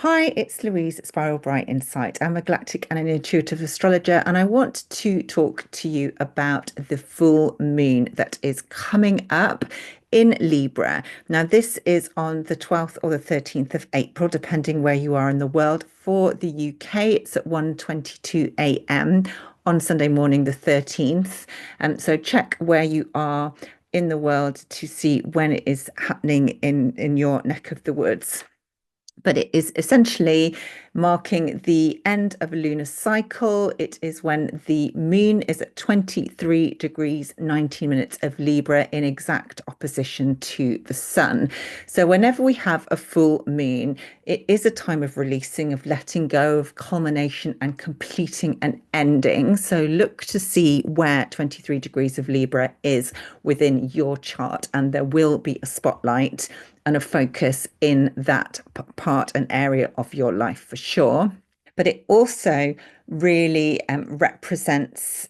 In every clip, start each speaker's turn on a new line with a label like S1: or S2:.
S1: Hi, it's Louise at Spiral Bright Insight. I'm a galactic and an intuitive astrologer, and I want to talk to you about the full moon that is coming up in Libra. Now, this is on the 12th or the 13th of April, depending where you are in the world. For the UK, it's at 1:22 a.m. on Sunday morning, the 13th. So check where you are in the world to see when it is happening in your neck of the woods. But it is essentially marking the end of a lunar cycle. It is when the moon is at 23 degrees 19 minutes of Libra in exact opposition to the sun. So whenever we have a full moon, it is a time of releasing, of letting go, of culmination and completing an ending. So look to see where 23 degrees of Libra is within your chart, and there will be a spotlight and a focus in that part and area of your life for sure. But it also really represents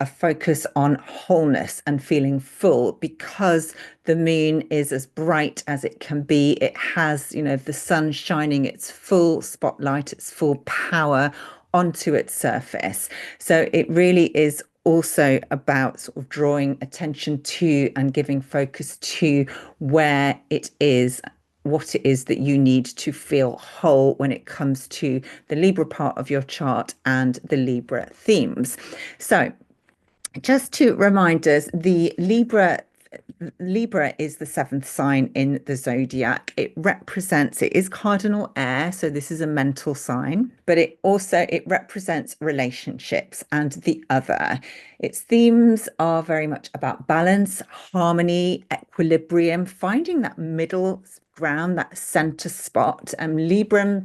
S1: a focus on wholeness and feeling full, because the moon is as bright as it can be. It has, the sun shining its full spotlight, its full power onto its surface. So it really is also about sort of drawing attention to and giving focus to where it is, what it is that you need to feel whole when it comes to the Libra part of your chart and the Libra themes. So just to remind us, the Libra is the seventh sign in the zodiac. It is cardinal air, so this is a mental sign, but it represents relationships and the other. Its themes are very much about balance, harmony, equilibrium, finding that middle ground, that center spot. Libra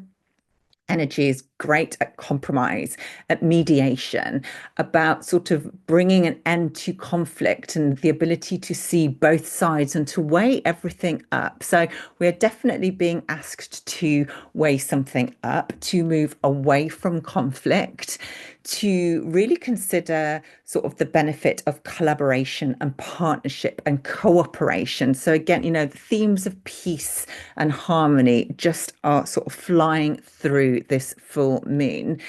S1: energy is great at compromise, at mediation, about sort of bringing an end to conflict and the ability to see both sides and to weigh everything up. So we're definitely being asked to weigh something up, to move away from conflict, to really consider sort of the benefit of collaboration and partnership and cooperation. So again, the themes of peace and harmony just are sort of flying through this full moon.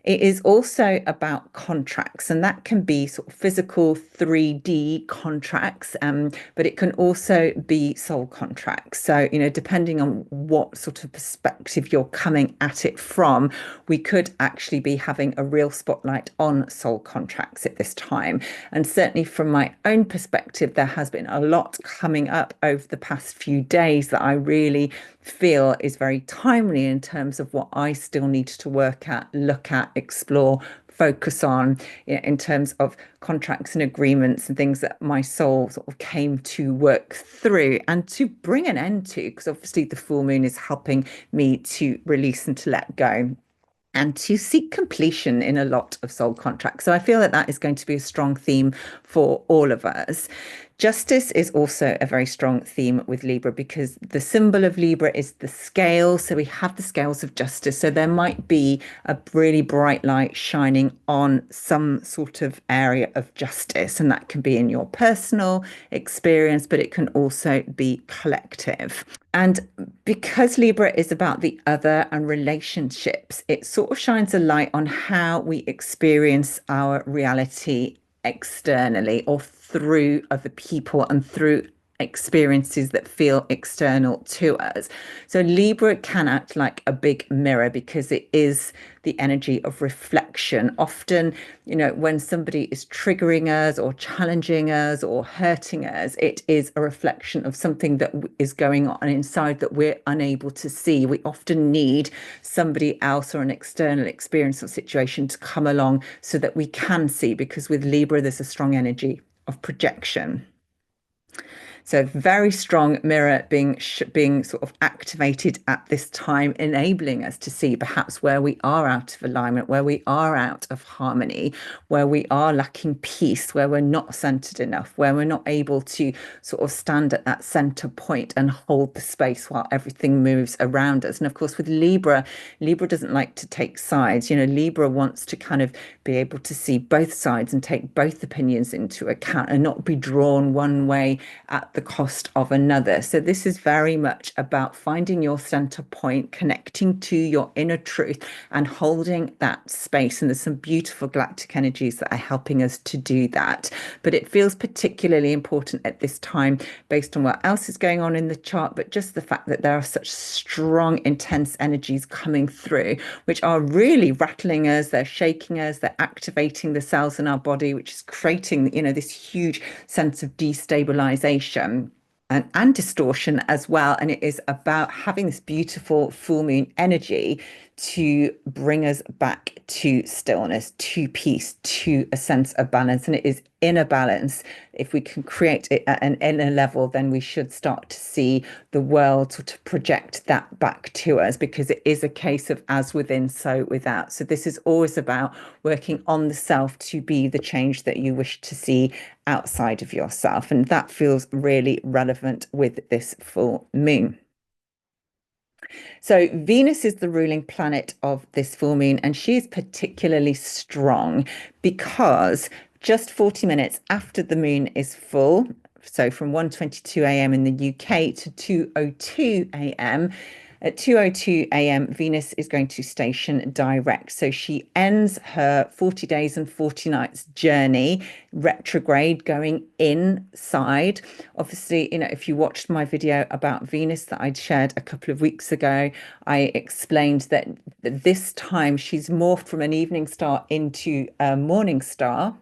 S1: It is also about contracts, and that can be sort of physical 3D contracts, but it can also be soul contracts. So, depending on what sort of perspective you're coming at it from, we could actually be having a real spotlight on soul contracts at this time. And certainly from my own perspective, there has been a lot coming up over the past few days that I really feel is very timely in terms of what I still need to work at, look at, explore, focus on, in terms of contracts and agreements and things that my soul sort of came to work through and to bring an end to, because obviously the full moon is helping me to release and to let go and to seek completion in a lot of soul contracts. So I feel that that is going to be a strong theme for all of us. Justice is also a very strong theme with Libra, because the symbol of Libra is the scale. So we have the scales of justice. So there might be a really bright light shining on some sort of area of justice, and that can be in your personal experience, but it can also be collective. And because Libra is about the other and relationships, it sort of shines a light on how we experience our reality externally or through other people and through experiences that feel external to us. So Libra can act like a big mirror because it is the energy of reflection. Often, when somebody is triggering us or challenging us or hurting us, it is a reflection of something that is going on inside that we're unable to see. We often need somebody else or an external experience or situation to come along so that we can see, because with Libra, there's a strong energy of projection. So very strong mirror being sort of activated at this time, enabling us to see perhaps where we are out of alignment, where we are out of harmony, where we are lacking peace, where we're not centered enough, where we're not able to sort of stand at that center point and hold the space while everything moves around us. And of course, with Libra, Libra doesn't like to take sides. Libra wants to kind of be able to see both sides and take both opinions into account and not be drawn one way at the the cost of another. So this is very much about finding your center point, connecting to your inner truth and holding that space. And there's some beautiful galactic energies that are helping us to do that. But it feels particularly important at this time based on what else is going on in the chart, but just the fact that there are such strong, intense energies coming through, which are really rattling us, they're shaking us, they're activating the cells in our body, which is creating, this huge sense of destabilization and distortion as well. And it is about having this beautiful full moon energy to bring us back to stillness, to peace, to a sense of balance. And it is inner balance. If we can create it at an inner level, then we should start to see the world sort of project that back to us, because it is a case of as within, so without. So this is always about working on the self to be the change that you wish to see outside of yourself. And that feels really relevant with this full moon. So Venus is the ruling planet of this full moon, and she is particularly strong because just 40 minutes after the moon is full, so from 1:22 a.m. in the UK to 2:02 a.m., at 2:02 a.m., Venus is going to station direct. So she ends her 40 days and 40 nights journey retrograde, going inside. Obviously, if you watched my video about Venus that I'd shared a couple of weeks ago, I explained that this time she's morphed from an evening star into a morning star.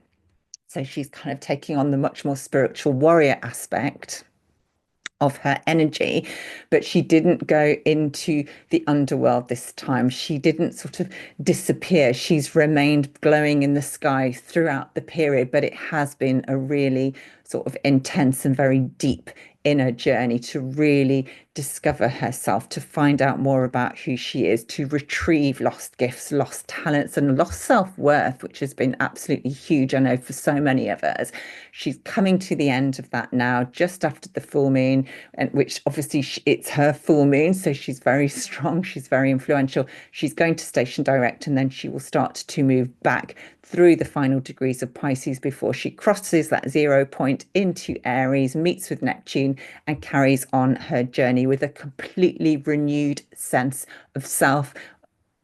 S1: So she's kind of taking on the much more spiritual warrior aspect of her energy, but she didn't go into the underworld this time. She didn't sort of disappear. She's remained glowing in the sky throughout the period, but it has been a really sort of intense and very deep inner journey to really discover herself, to find out more about who she is, to retrieve lost gifts, lost talents, and lost self-worth, which has been absolutely huge, I know, for so many of us. She's coming to the end of that now, just after the full moon, and which obviously it's her full moon, so she's very strong, she's very influential. She's going to station direct, and then she will start to move back through the final degrees of Pisces before she crosses that 0 point into Aries, meets with Neptune, and carries on her journey with a completely renewed sense of self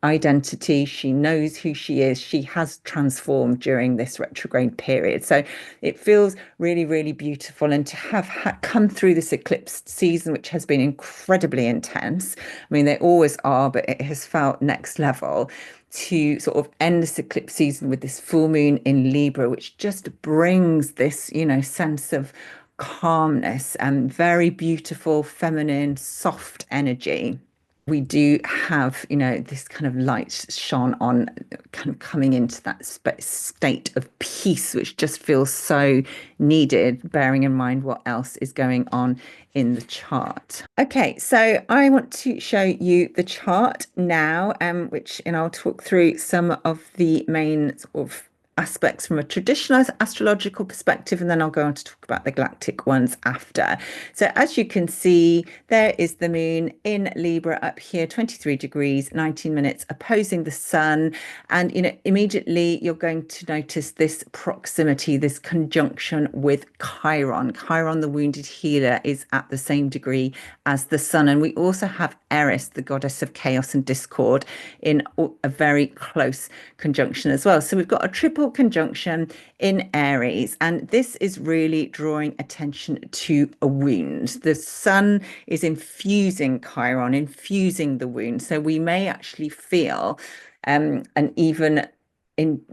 S1: identity. She knows who she is. She has transformed during this retrograde period. So it feels really, really beautiful. And to have come through this eclipse season, which has been incredibly intense. I mean, they always are, but it has felt next level, to sort of end this eclipse season with this full moon in Libra, which just brings this, sense of calmness and very beautiful, feminine, soft energy. We do have, this kind of light shone on, kind of coming into that state of peace, which just feels so needed, bearing in mind what else is going on in the chart. Okay, so I want to show you the chart now, which, I'll talk through some of the main sort of aspects from a traditional astrological perspective, and then I'll go on to talk about the galactic ones after. So as you can see, there is the moon in Libra up here, 23 degrees, 19 minutes, opposing the sun. And, immediately you're going to notice this proximity, this conjunction with Chiron. Chiron, the wounded healer, is at the same degree as the sun. And we also have Eris, the goddess of chaos and discord, in a very close conjunction as well. So we've got a triple conjunction in Aries, and this is really drawing attention to a wound. The sun is infusing Chiron, infusing the wound. So we may actually feel an even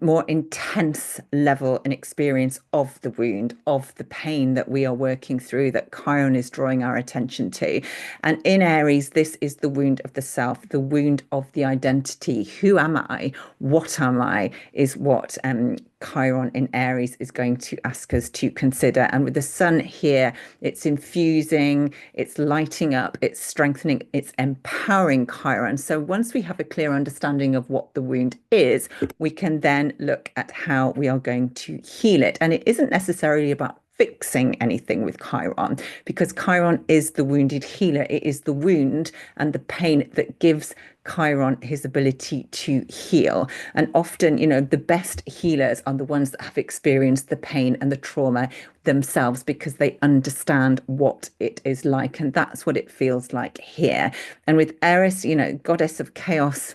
S1: more intense level and experience of the wound, of the pain that we are working through, that Chiron is drawing our attention to. And in Aries, this is the wound of the self, the wound of the identity. Who am I? What am I? Is what Chiron in Aries is going to ask us to consider. And with the sun here, it's infusing, it's lighting up, it's strengthening, it's empowering Chiron. So once we have a clear understanding of what the wound is, we can then look at how we are going to heal it. And it isn't necessarily about fixing anything with Chiron, because Chiron is the wounded healer. It is the wound and the pain that gives Chiron his ability to heal. And often, the best healers are the ones that have experienced the pain and the trauma themselves, because they understand what it is like. And that's what it feels like here. And with Eris, goddess of chaos,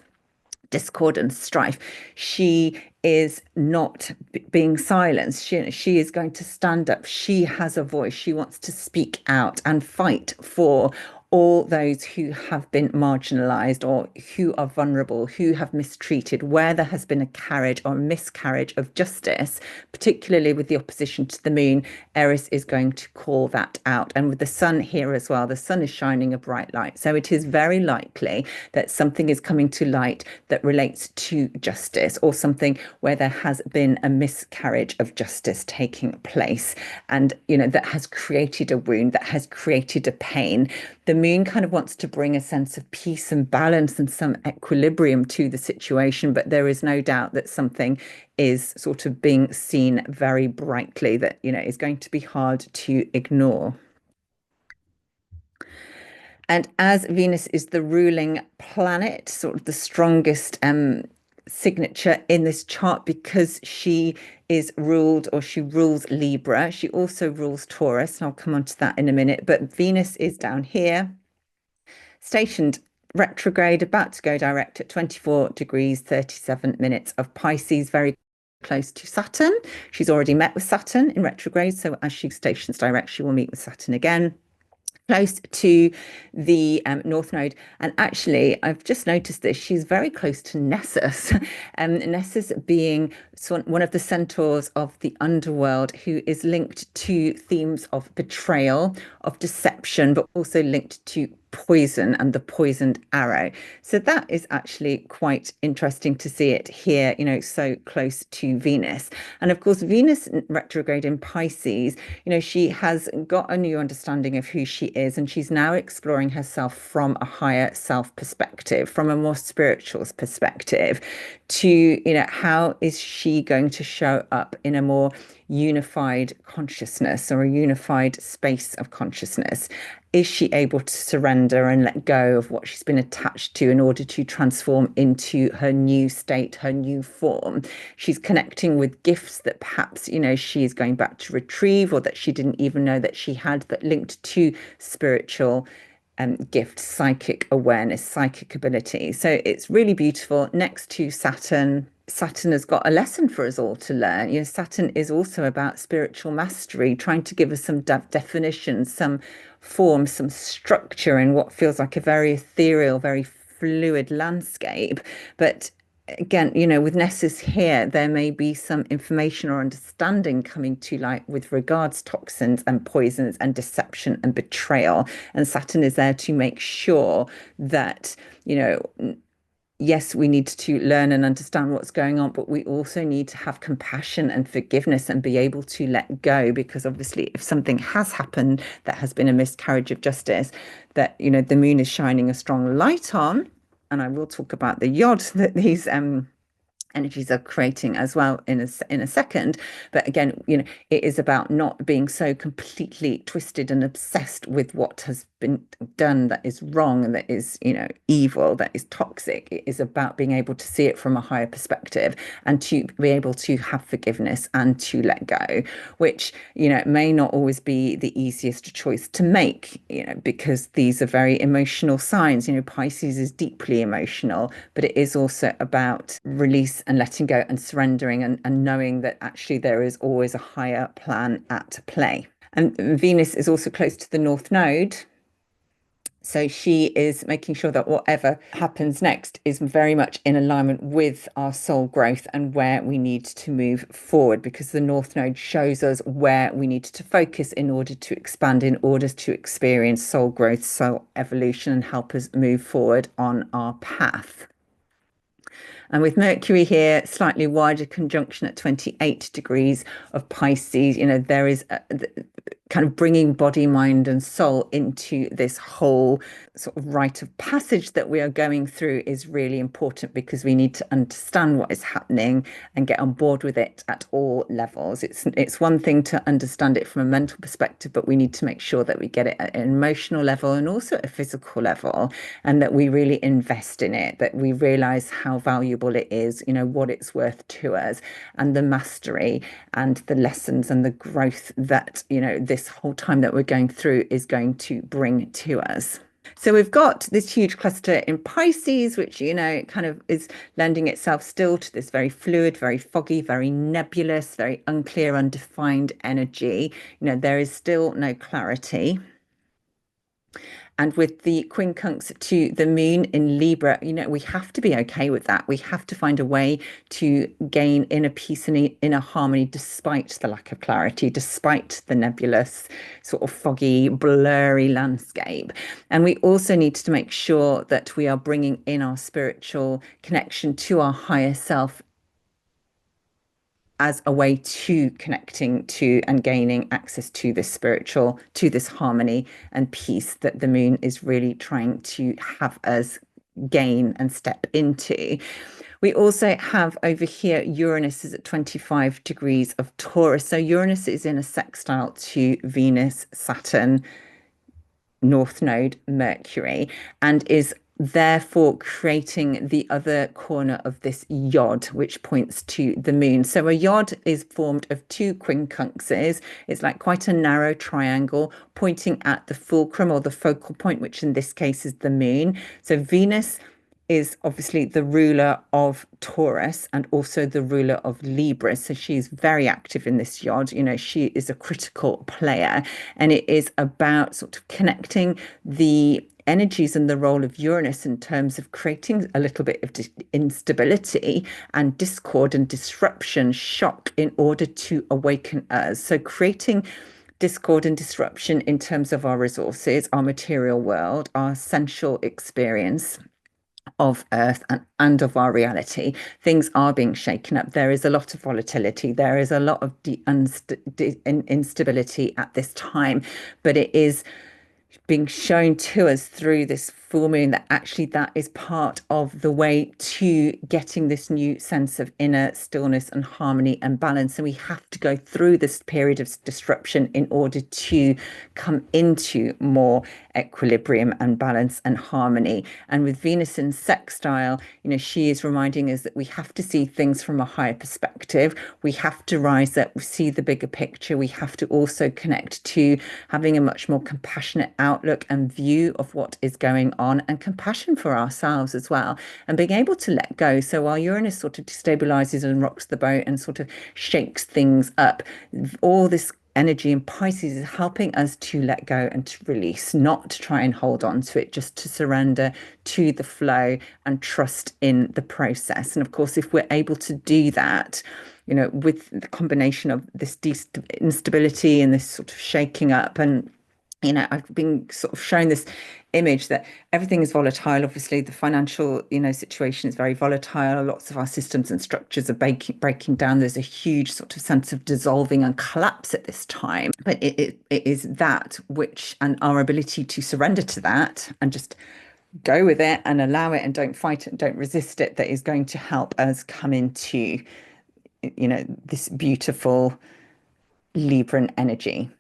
S1: discord and strife, she is not being silenced. She is going to stand up. She has a voice. She wants to speak out and fight for all those who have been marginalized or who are vulnerable, who have mistreated, where there has been a carriage or miscarriage of justice, particularly with the opposition to the moon. Eris is going to call that out. And with the sun here as well, the sun is shining a bright light. So it is very likely that something is coming to light that relates to justice, or something where there has been a miscarriage of justice taking place, and that has created a wound, that has created a pain. The moon kind of wants to bring a sense of peace and balance and some equilibrium to the situation, but there is no doubt that something is sort of being seen very brightly that is going to be hard to ignore. And as Venus is the ruling planet, sort of the strongest signature in this chart, because she is ruled, or she rules Libra. She also rules Taurus, and I'll come on to that in a minute. But Venus is down here, stationed retrograde, about to go direct at 24 degrees 37 minutes of Pisces, very close to Saturn. She's already met with Saturn in retrograde, so as she stations direct, she will meet with Saturn again, close to the North Node. And actually, I've just noticed this, she's very close to Nessus. Nessus being one of the centaurs of the underworld, who is linked to themes of betrayal, of deception, but also linked to poison and the poisoned arrow. So that is actually quite interesting to see it here, so close to Venus. And of course, Venus retrograde in Pisces, she has got a new understanding of who she is, and she's now exploring herself from a higher self perspective, from a more spiritual perspective, to, how is she going to show up in a more unified consciousness, or a unified space of consciousness? Is she able to surrender and let go of what she's been attached to in order to transform into her new state, her new form? She's connecting with gifts that perhaps, she is going back to retrieve, or that she didn't even know that she had, that linked to spiritual gift, psychic awareness, psychic ability. So it's really beautiful. Next to Saturn, Saturn has got a lesson for us all to learn. Saturn is also about spiritual mastery, trying to give us some definition, some form, some structure in what feels like a very ethereal, very fluid landscape. But again, with Nessus here, there may be some information or understanding coming to light with regards toxins and poisons and deception and betrayal. And Saturn is there to make sure that, yes, we need to learn and understand what's going on, but we also need to have compassion and forgiveness and be able to let go, because obviously if something has happened that has been a miscarriage of justice, that, the moon is shining a strong light on. And I will talk about the yod that these energies are creating as well in a second. But again, it is about not being so completely twisted and obsessed with what has been done that is wrong and that is, evil, that is toxic. It is about being able to see it from a higher perspective, and to be able to have forgiveness and to let go, which, may not always be the easiest choice to make, because these are very emotional signs. Pisces is deeply emotional, but it is also about release and letting go and surrendering, and knowing that actually there is always a higher plan at play. And Venus is also close to the North Node. So she is making sure that whatever happens next is very much in alignment with our soul growth and where we need to move forward, because the North Node shows us where we need to focus in order to expand, in order to experience soul growth, soul evolution, and help us move forward on our path. And with Mercury here, slightly wider conjunction at 28 degrees of Pisces, there is kind of bringing body, mind, and soul into this whole sort of rite of passage that we are going through is really important because we need to understand what is happening and get on board with it at all levels. It's one thing to understand it from a mental perspective, but we need to make sure that we get it at an emotional level and also at a physical level, and that we really invest in it, that we realize how valuable it is, what it's worth to us, and the mastery and the lessons and the growth that, this whole time that we're going through is going to bring to us. So we've got this huge cluster in Pisces, which, kind of is lending itself still to this very fluid, very foggy, very nebulous, very unclear, undefined energy. There is still no clarity. And with the quincunx to the moon in Libra, we have to be okay with that. We have to find a way to gain inner peace and inner harmony despite the lack of clarity, despite the nebulous, sort of foggy, blurry landscape. And we also need to make sure that we are bringing in our spiritual connection to our higher self as a way to connecting to and gaining access to this spiritual, to this harmony and peace that the moon is really trying to have us gain and step into. We also have over here, Uranus is at 25 degrees of Taurus. So Uranus is in a sextile to Venus, Saturn, North Node, Mercury, and is therefore creating the other corner of this yod, which points to the moon. So a yod is formed of two quincunxes. It's like quite a narrow triangle pointing at the fulcrum or the focal point, which in this case is the moon. So Venus is obviously the ruler of Taurus and also the ruler of Libra. So she's very active in this yod. She is a critical player, and it is about sort of connecting the energies and the role of Uranus in terms of creating a little bit of instability and discord and disruption, shock, in order to awaken us. So creating discord and disruption in terms of our resources, our material world, our sensual experience of Earth and of our reality. Things are being shaken up. There is a lot of volatility. There is a lot of instability at this time, but it is being shown to us through this full moon that actually that is part of the way to getting this new sense of inner stillness and harmony and balance. And we have to go through this period of disruption in order to come into more equilibrium and balance and harmony. And with Venus in sextile, she is reminding us that we have to see things from a higher perspective. We have to rise up, see the bigger picture. We have to also connect to having a much more compassionate outlook and view of what is going on, and compassion for ourselves as well, and being able to let go. So while Uranus sort of destabilizes and rocks the boat and sort of shakes things up, all this energy in Pisces is helping us to let go and to release, not to try and hold on to it, just to surrender to the flow and trust in the process. And of course, if we're able to do that, with the combination of this instability and this sort of shaking up, and I've been sort of shown this image that everything is volatile. Obviously, the financial, situation is very volatile. Lots of our systems and structures are breaking down. There's a huge sort of sense of dissolving and collapse at this time. But it is that which, and our ability to surrender to that and just go with it and allow it and don't fight it and don't resist it, that is going to help us come into, this beautiful Libran energy.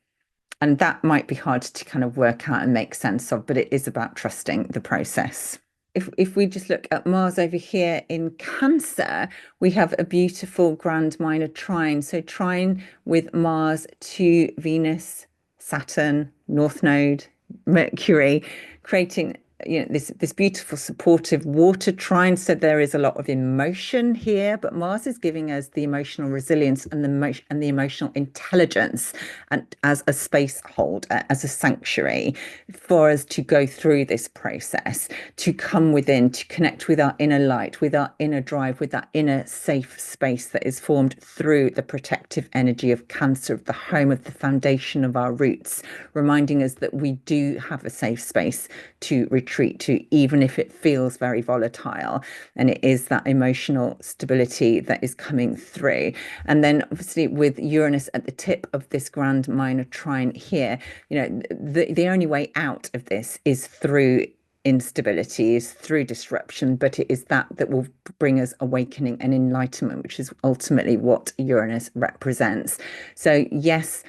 S1: And that might be hard to kind of work out and make sense of, but it is about trusting the process. If we just look at Mars over here in Cancer, we have a beautiful grand minor trine. So trine with Mars to Venus, Saturn, North Node, Mercury, creating this beautiful supportive water trine. So there is a lot of emotion here, but Mars is giving us the emotional resilience and the emotional intelligence, and as a space holder, as a sanctuary for us to go through this process, to come within, to connect with our inner light, with our inner drive, with that inner safe space that is formed through the protective energy of Cancer, of the home, of the foundation of our roots, reminding us that we do have a safe space to return retreat to, even if it feels very volatile. And it is that emotional stability that is coming through. And then obviously with Uranus at the tip of this grand minor trine here, the only way out of this is through instability, is through disruption, but it is that will bring us awakening and enlightenment, which is ultimately what Uranus represents. So yes,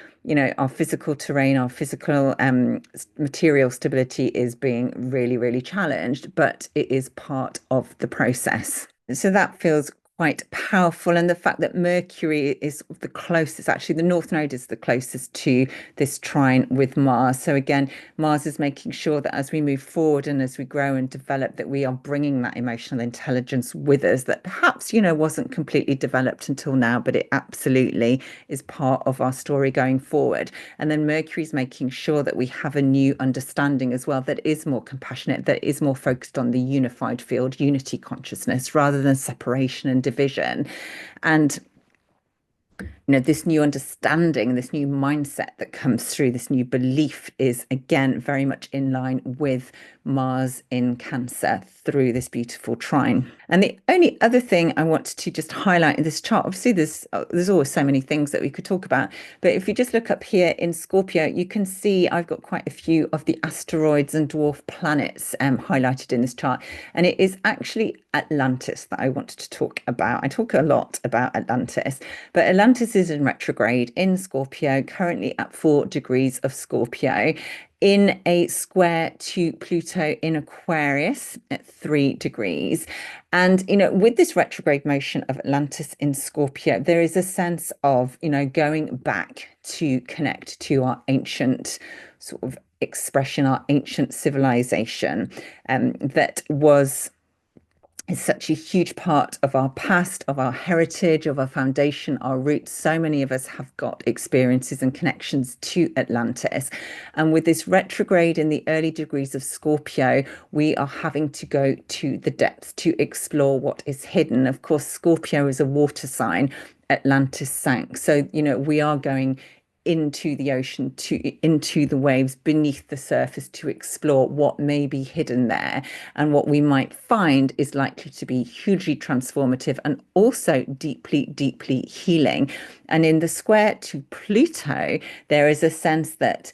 S1: our physical terrain, our physical material stability is being really, really challenged, but it is part of the process. So that feels quite powerful. And the fact that Mercury is the closest, actually, the North Node is the closest to this trine with Mars. So again, Mars is making sure that as we move forward and as we grow and develop, that we are bringing that emotional intelligence with us that perhaps, wasn't completely developed until now, but it absolutely is part of our story going forward. And then Mercury is making sure that we have a new understanding as well that is more compassionate, that is more focused on the unified field, unity consciousness, rather than separation and division. And this new understanding, this new mindset that comes through, this new belief is again very much in line with Mars in Cancer through this beautiful trine. And the only other thing I want to just highlight in this chart, obviously there's always so many things that we could talk about, but if you just look up here in Scorpio, you can see I've got quite a few of the asteroids and dwarf planets highlighted in this chart, and it is actually Atlantis that I wanted to talk about. I talk a lot about Atlantis, but Atlantis is in retrograde in Scorpio, currently at 4 degrees of Scorpio, in a square to Pluto in Aquarius at 3 degrees. And, with this retrograde motion of Atlantis in Scorpio, there is a sense of, going back to connect to our ancient sort of expression, our ancient civilization that is such a huge part of our past, of our heritage, of our foundation, our roots. So many of us have got experiences and connections to Atlantis. And with this retrograde in the early degrees of Scorpio, we are having to go to the depths to explore what is hidden. Of course, Scorpio is a water sign. Atlantis sank. So, we are going into the ocean, into the waves beneath the surface to explore what may be hidden there. And what we might find is likely to be hugely transformative and also deeply, deeply healing. And in the square to Pluto, there is a sense that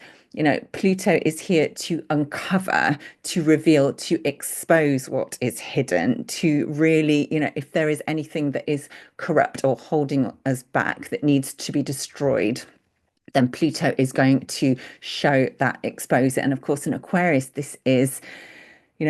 S1: Pluto is here to uncover, to reveal, to expose what is hidden, to really, if there is anything that is corrupt or holding us back that needs to be destroyed, then Pluto is going to show that, expose it. And of course, in Aquarius, this is,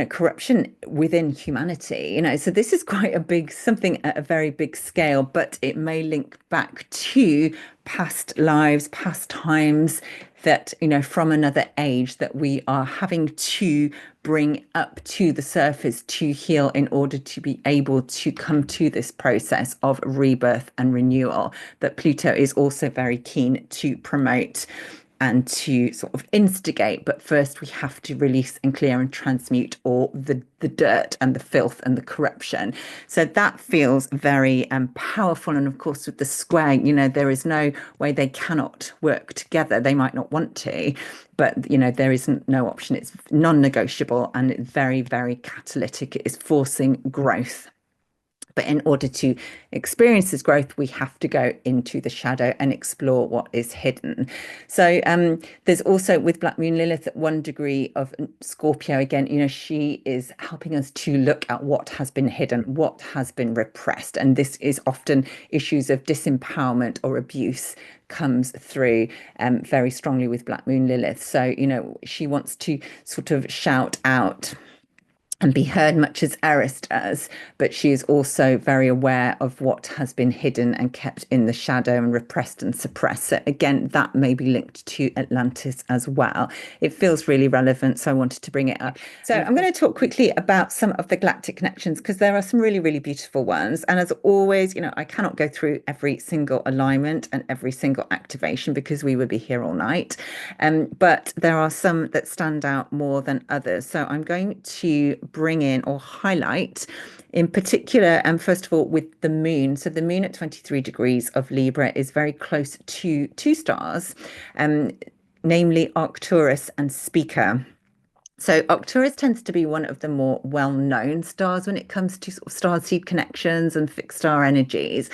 S1: corruption within humanity, so this is quite a big, something at a very big scale, but it may link back to past lives, past times that, from another age that we are having to bring up to the surface to heal in order to be able to come to this process of rebirth and renewal that Pluto is also very keen to promote and to sort of instigate. But first we have to release and clear and transmute all the dirt and the filth and the corruption. So that feels very powerful. And of course, with the square, there is no way they cannot work together. They might not want to, but there isn't no option. It's non-negotiable and it's very, very catalytic. It is forcing growth. But in order to experience this growth, we have to go into the shadow and explore what is hidden. So there's also with Black Moon Lilith at 1 degree of Scorpio, again, she is helping us to look at what has been hidden, what has been repressed. And this is often issues of disempowerment or abuse comes through very strongly with Black Moon Lilith. So, she wants to sort of shout out and be heard much as Eris does, but she is also very aware of what has been hidden and kept in the shadow and repressed and suppressed. So again, that may be linked to Atlantis as well. It feels really relevant, so I wanted to bring it up. So I'm going to talk quickly about some of the galactic connections because there are some really, really beautiful ones. And as always, I cannot go through every single alignment and every single activation because we would be here all night. But there are some that stand out more than others. So I'm going to bring in or highlight in particular, first of all, with the moon. So the moon at 23 degrees of Libra is very close to 2 stars, namely Arcturus and Spica. So Arcturus tends to be one of the more well-known stars when it comes to sort of star seed connections and fixed star energies.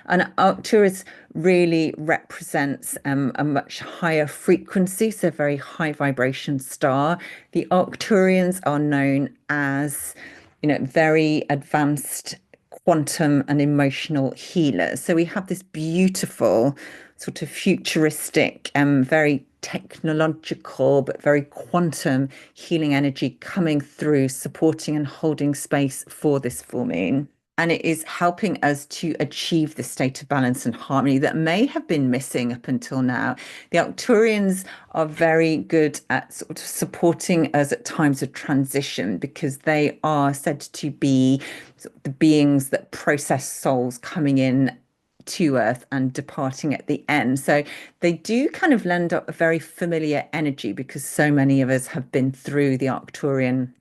S1: And Arcturus really represents a much higher frequency, so very high vibration star. The Arcturians are known as, very advanced quantum and emotional healers. So we have this beautiful sort of futuristic, very technological, but very quantum healing energy coming through, supporting and holding space for this full moon. And it is helping us to achieve the state of balance and harmony that may have been missing up until now. The Arcturians are very good at sort of supporting us at times of transition because they are said to be sort of the beings that process souls coming in to Earth and departing at the end. So they do kind of lend up a very familiar energy because so many of us have been through the Arcturian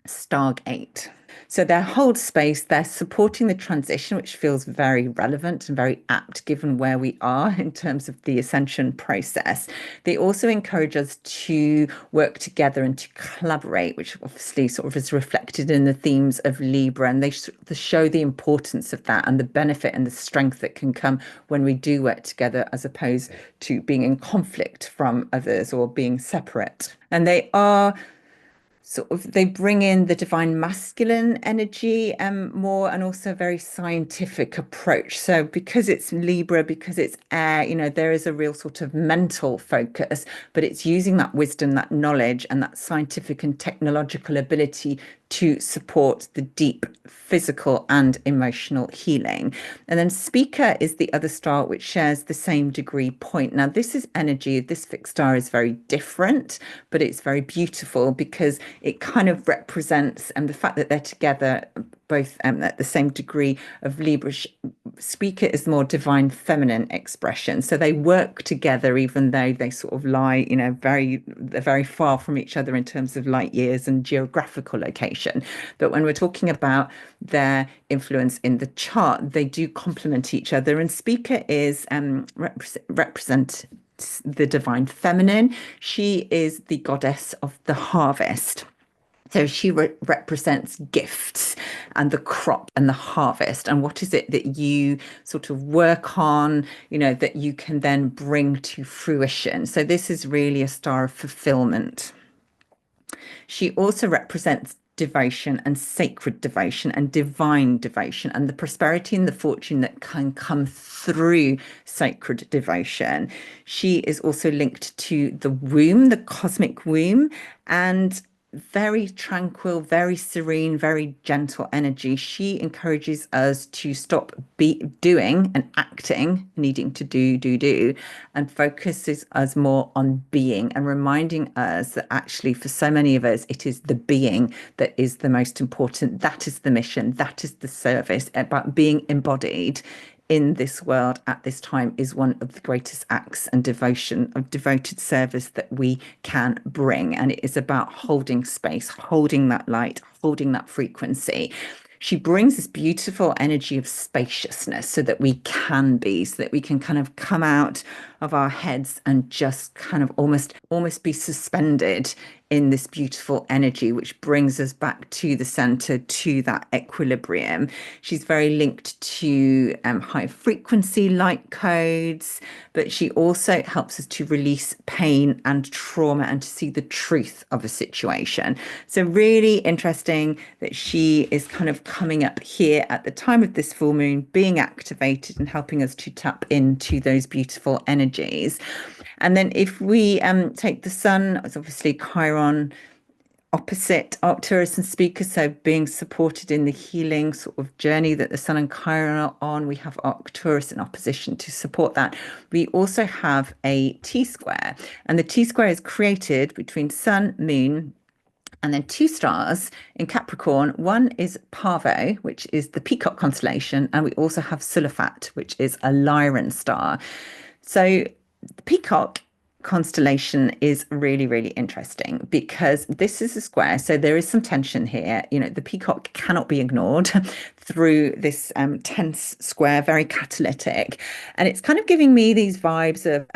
S1: Stargate. So they hold space, they're supporting the transition, which feels very relevant and very apt given where we are in terms of the ascension process. They also encourage us to work together and to collaborate, which obviously sort of is reflected in the themes of Libra. And they show the importance of that and the benefit and the strength that can come when we do work together, as opposed to being in conflict from others or being separate. And they are they bring in the divine masculine energy more, and also a very scientific approach. So because it's Libra, because it's air, there is a real sort of mental focus, but it's using that wisdom, that knowledge, and that scientific and technological ability to support the deep physical and emotional healing. And then Speaker is the other star which shares the same degree point. Now, this is energy. This fixed star is very different, but it's very beautiful because it kind of represents, and the fact that they're together both at the same degree of Libra. Speaker is more divine feminine expression. So they work together, even though they sort of lie, they're very far from each other in terms of light years and geographical location. But when we're talking about their influence in the chart, they do complement each other. And Speaker is represent the divine feminine. She is the goddess of the harvest. So she represents gifts and the crop and the harvest. And what is it that you sort of work on, that you can then bring to fruition? So this is really a star of fulfillment. She also represents devotion and sacred devotion and divine devotion and the prosperity and the fortune that can come through sacred devotion. She is also linked to the womb, the cosmic womb, and very tranquil, very serene, very gentle energy. She encourages us to stop doing and acting, needing to do, and focuses us more on being and reminding us that actually for so many of us, it is the being that is the most important. That is the mission. That is the service. About being embodied in this world at this time is one of the greatest acts and devotion of devoted service that we can bring. And it is about holding space, holding that light, holding that frequency. She brings this beautiful energy of spaciousness so that we can be, so that we can kind of come out of our heads and just kind of almost be suspended in this beautiful energy, which brings us back to the center, to that equilibrium. She's very linked to high frequency light codes, but she also helps us to release pain and trauma and to see the truth of a situation. So really interesting that she is kind of coming up here at the time of this full moon, being activated and helping us to tap into those beautiful energies. And then if we take the sun, it's obviously Chiron opposite Arcturus and Speaker, so being supported in the healing sort of journey that the sun and Chiron are on. We have Arcturus in opposition to support that. We also have a T-square, and the T-square is created between sun, moon, and then two stars in Capricorn. One is Parvo, which is the Peacock constellation, and we also have Sulafat, which is a Lyran star. So the Peacock constellation is really, really interesting because this is a square. So there is some tension here. The peacock cannot be ignored through this tense square, very catalytic. And it's kind of giving me these vibes of,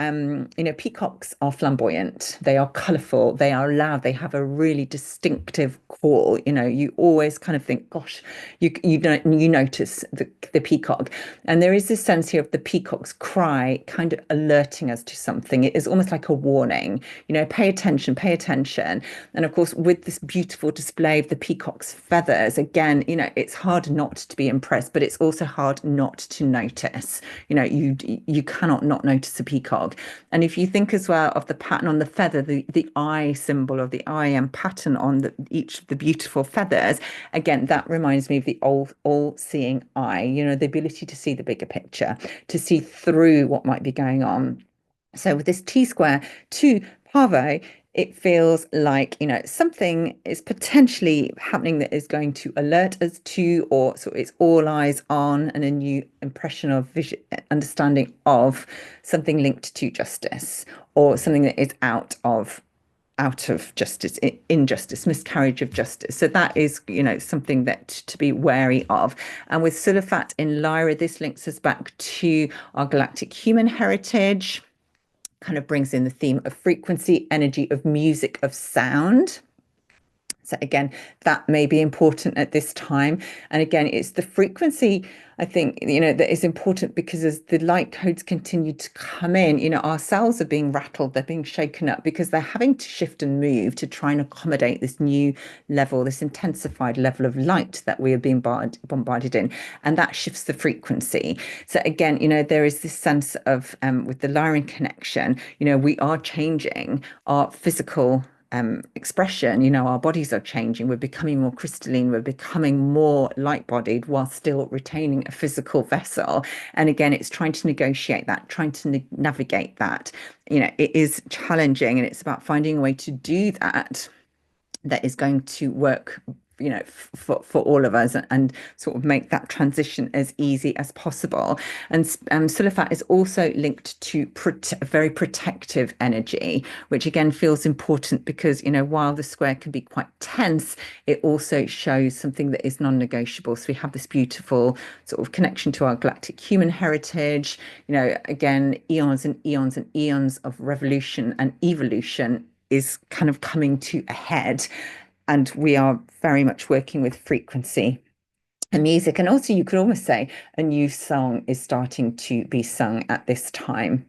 S1: peacocks are flamboyant, they are colorful, they are loud, they have a really distinctive call. You always kind of think, gosh, you notice the peacock. And there is this sense here of the peacock's cry kind of alerting us to something. It is almost like a warning, pay attention, pay attention. And of course, with this beautiful display of the peacock's feathers, again, it's hard not to be impressed, but it's also hard not to notice. You cannot not notice a peacock. And if you think as well of the pattern on the feather, the eye symbol of the eye and pattern on each of the beautiful feathers, again, that reminds me of the all-seeing eye, the ability to see the bigger picture, to see through what might be going on. So with this T square to Pavo, it feels like, something is potentially happening that is going to alert us to, or so it's all eyes on, and a new impression of vision, understanding of something linked to justice, or something that is out of justice, injustice, miscarriage of justice. So that is, something that to be wary of. And with Sulafat in Lyra, this links us back to our galactic human heritage, kind of brings in the theme of frequency, energy, of music, of sound. So again, that may be important at this time. And again, it's the frequency, I think, that is important because as the light codes continue to come in, our cells are being rattled, they're being shaken up because they're having to shift and move to try and accommodate this new level, this intensified level of light that we are being bombarded in. And that shifts the frequency. So again, there is this sense of, with the Lyran connection, we are changing our physical expression. Our bodies are changing, we're becoming more crystalline, we're becoming more light-bodied while still retaining a physical vessel. And again, it's trying to negotiate that, trying to navigate that. It is challenging, and it's about finding a way to do that is going to work, for all of us, and sort of make that transition as easy as possible. And Sulafat is also linked to a very protective energy, which again feels important because, while the square can be quite tense, it also shows something that is non-negotiable. So we have this beautiful sort of connection to our galactic human heritage, again, eons and eons and eons of revolution and evolution is kind of coming to a head. And we are very much working with frequency and music. And also, you could almost say a new song is starting to be sung at this time.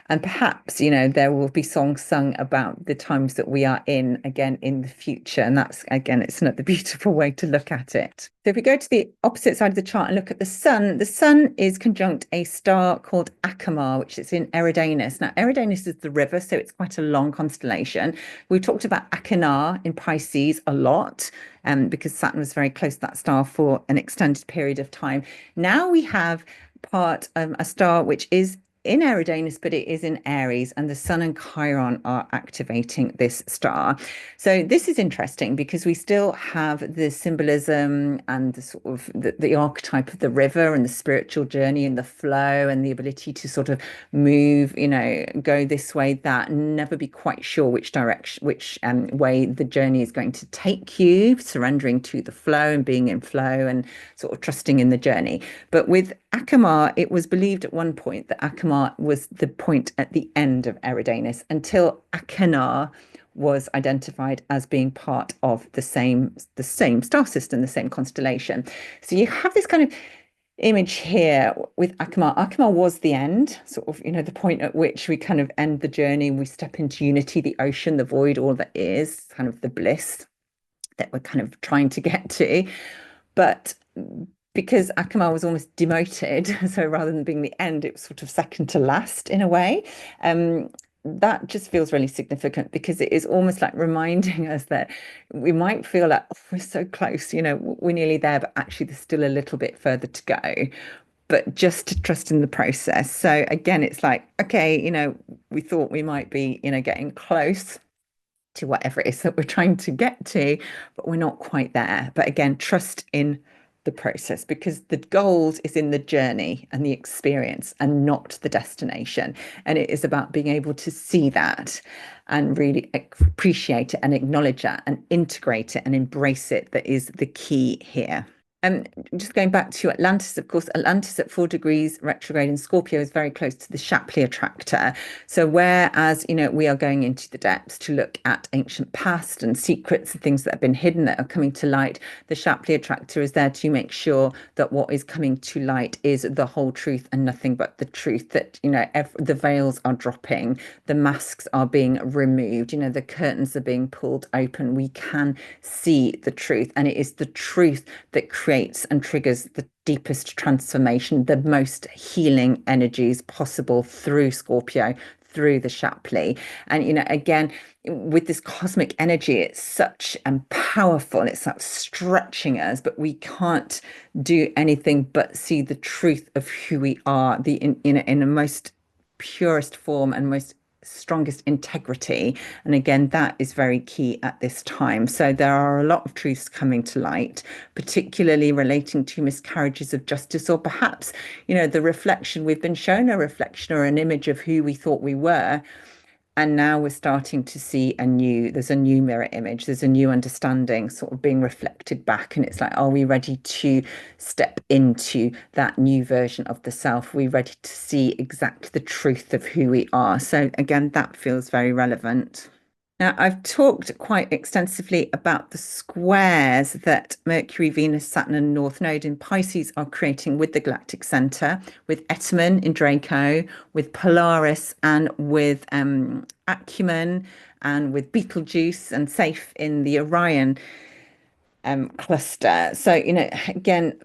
S1: And perhaps, there will be songs sung about the times that we are in again in the future. And that's, again, it's another beautiful way to look at it. So if we go to the opposite side of the chart and look at the sun is conjunct a star called Acamar, which is in Eridanus. Now, Eridanus is the river, so it's quite a long constellation. We talked about Achenar in Pisces a lot, because Saturn was very close to that star for an extended period of time. Now we have a star which is in Eridanus, but it is in Aries, and the Sun and Chiron are activating this star. So this is interesting because we still have the symbolism and the sort of the archetype of the river and the spiritual journey and the flow and the ability to sort of move, go this way, that, never be quite sure which direction, which way the journey is going to take you, surrendering to the flow and being in flow and sort of trusting in the journey. But with Acamar, it was believed at one point that Acamar was the point at the end of Eridanus until Achenar was identified as being part of the same star system, the same constellation. So you have this kind of image here with Acamar. Acamar was the end, sort of, the point at which we kind of end the journey and we step into unity, the ocean, the void, all that is kind of the bliss that we're kind of trying to get to. But because Acamar was almost demoted, so rather than being the end, it was sort of second to last in a way. That just feels really significant because it is almost like reminding us that we might feel like, oh, we're so close, we're nearly there, but actually there's still a little bit further to go. But just to trust in the process. So again, it's like, okay, we thought we might be, getting close to whatever it is that we're trying to get to, but we're not quite there. But again, trust in the process, because the gold is in the journey and the experience and not the destination. And it is about being able to see that and really appreciate it and acknowledge it and integrate it and embrace it that is the key here. And just going back to Atlantis, of course, Atlantis at 4 degrees retrograde in Scorpio is very close to the Shapley attractor. So whereas, we are going into the depths to look at ancient past and secrets and things that have been hidden that are coming to light, the Shapley attractor is there to make sure that what is coming to light is the whole truth and nothing but the truth, that, the veils are dropping, the masks are being removed, the curtains are being pulled open. We can see the truth, and it is the truth that creates and triggers the deepest transformation, the most healing energies possible through Scorpio, through the Shapley. And, again, with this cosmic energy, it's such and powerful, it's like stretching us, but we can't do anything but see the truth of who we are, in the most purest form and most strongest integrity. And again, that is very key at this time. So there are a lot of truths coming to light, particularly relating to miscarriages of justice, or perhaps, the reflection. We've been shown a reflection or an image of who we thought we were. And now we're starting to see there's a new mirror image, there's a new understanding sort of being reflected back. And it's like, are we ready to step into that new version of the self? Are we ready to see exactly the truth of who we are? So again, that feels very relevant. Now, I've talked quite extensively about the squares that Mercury, Venus, Saturn, and North Node in Pisces are creating with the galactic center, with Eterman in Draco, with Polaris, and with Acumen, and with Betelgeuse and Safe in the Orion cluster. So, again,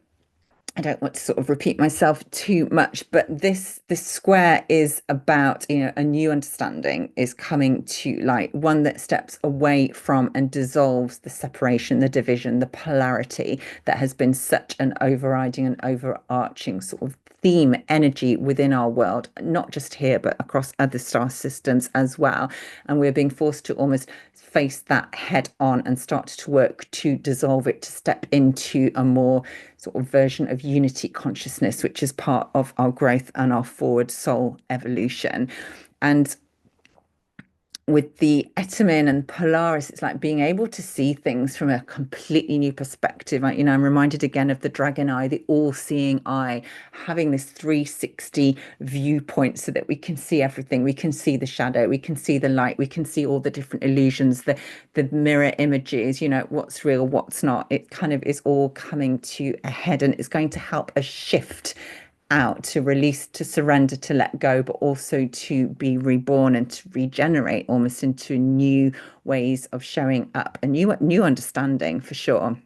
S1: I don't want to sort of repeat myself too much, but this square is about, a new understanding is coming to light, one that steps away from and dissolves the separation, the division, the polarity that has been such an overriding and overarching sort of theme energy within our world, not just here, but across other star systems as well. And we're being forced to almost face that head on and start to work to dissolve it, to step into a more sort of version of unity consciousness, which is part of our growth and our forward soul evolution. And with the Etermin and Polaris, it's like being able to see things from a completely new perspective. I'm reminded again of the dragon eye, the all-seeing eye, having this 360 viewpoint so that we can see everything. We can see the shadow, we can see the light, we can see all the different illusions, the mirror images, what's real, what's not. It kind of is all coming to a head, and it's going to help us shift out, to release, to surrender, to let go, but also to be reborn and to regenerate almost into new ways of showing up, a new understanding for sure.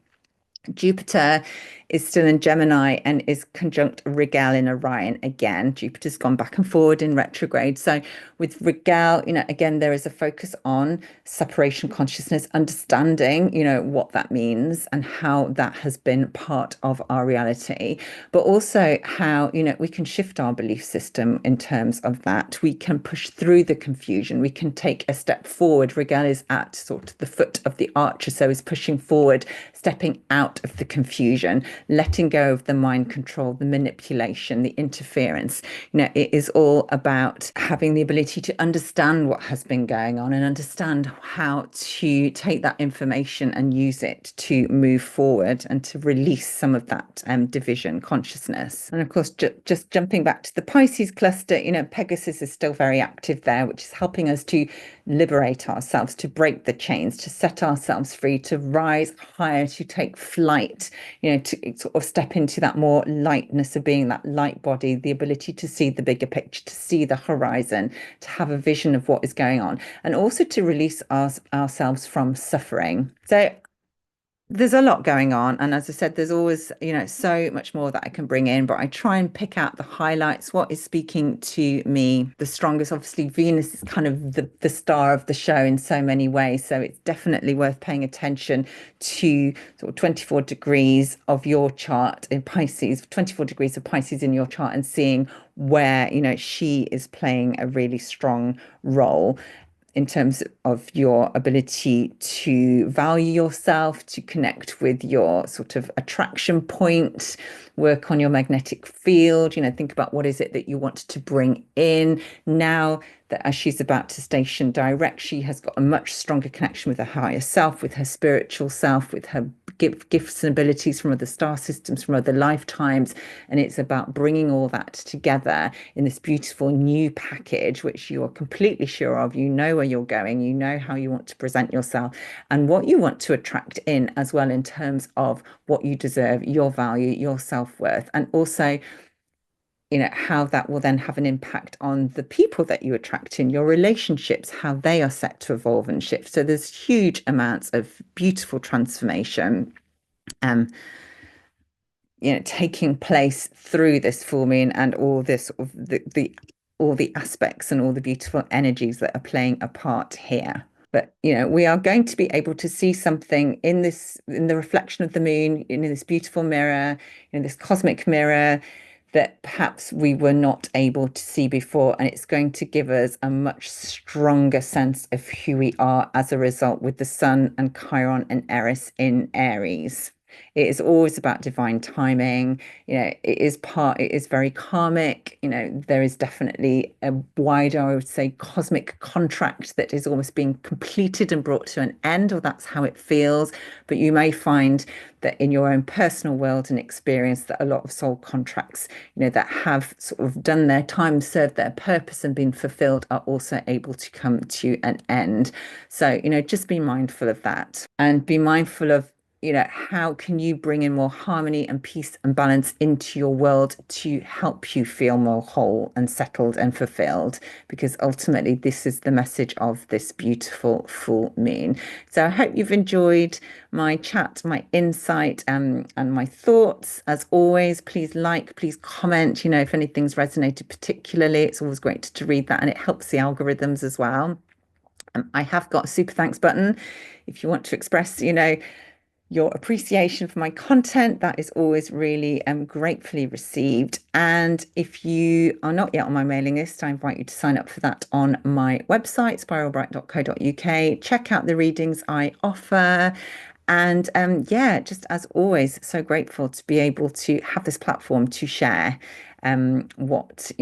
S1: Jupiter is still in Gemini and is conjunct Rigel in Orion again. Jupiter's gone back and forward in retrograde. So with Rigel, again, there is a focus on separation consciousness, understanding, what that means and how that has been part of our reality, but also how, we can shift our belief system in terms of that. We can push through the confusion. We can take a step forward. Rigel is at sort of the foot of the archer, so is pushing forward, stepping out of the confusion, letting go of the mind control, the manipulation, the interference. It is all about having the ability to understand what has been going on and understand how to take that information and use it to move forward and to release some of that division consciousness. And of course, just jumping back to the Pisces cluster, Pegasus is still very active there, which is helping us to liberate ourselves, to break the chains, to set ourselves free, to rise higher, to take flight, to sort of step into that more lightness of being, that light body, the ability to see the bigger picture, to see the horizon, to have a vision of what is going on, and also to release ourselves from suffering. So there's a lot going on, and as I said, there's always, so much more that I can bring in, but I try and pick out the highlights, what is speaking to me the strongest. Obviously, Venus is kind of the star of the show in so many ways, so it's definitely worth paying attention to sort of 24 degrees of your chart in Pisces, 24 degrees of Pisces in your chart, and seeing where, she is playing a really strong role. in terms of your ability to value yourself, to connect with your sort of attraction point, work on your magnetic field, think about what is it that you want to bring in now that as she's about to station direct, she has got a much stronger connection with her higher self, with her spiritual self, with her gifts and abilities from other star systems, from other lifetimes. And it's about bringing all that together in this beautiful new package, which you are completely sure of. You know where you're going, you know how you want to present yourself and what you want to attract in as well, in terms of what you deserve, your value, your self-worth, and also how that will then have an impact on the people that you attract in your relationships, how they are set to evolve and shift. So there's huge amounts of beautiful transformation um taking place through this full moon, and all this sort of the all the aspects and all the beautiful energies that are playing a part here. But we are going to be able to see something in the reflection of the moon, in this beautiful mirror, in this cosmic mirror, that perhaps we were not able to see before. And it's going to give us a much stronger sense of who we are as a result, with the Sun and Chiron and Eris in Aries. It is always about divine timing. It is very karmic. There is definitely a wider, I would say, cosmic contract that is almost being completed and brought to an end, or that's how it feels. But you may find that in your own personal world and experience, that a lot of soul contracts, that have sort of done their time, served their purpose and been fulfilled, are also able to come to an end. So, just be mindful of that, and be mindful of how can you bring in more harmony and peace and balance into your world to help you feel more whole and settled and fulfilled? Because ultimately, this is the message of this beautiful full moon. So I hope you've enjoyed my chat, my insight, and my thoughts. As always, please please comment, if anything's resonated particularly. It's always great to read that, and it helps the algorithms as well. I have got a super thanks button if you want to express, your appreciation for my content. That is always really gratefully received. And if you are not yet on my mailing list, I invite you to sign up for that on my website, spiralbright.co.uk. Check out the readings I offer. And yeah, just as always, so grateful to be able to have this platform to share what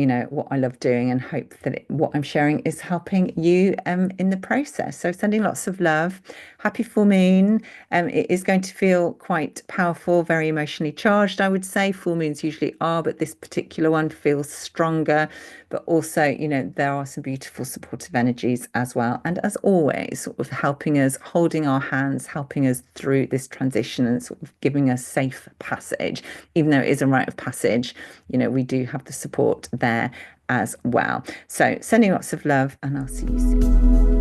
S1: I love doing, and hope that what I'm sharing is helping you in the process. So sending lots of love. Happy full moon. It is going to feel quite powerful, very emotionally charged, I would say. Full moons usually are, but this particular one feels stronger. But also, there are some beautiful supportive energies as well. And as always, sort of helping us, holding our hands, helping us through this transition, and sort of giving us safe passage. Even though it is a rite of passage, we do have the support there as well. So sending lots of love, and I'll see you soon.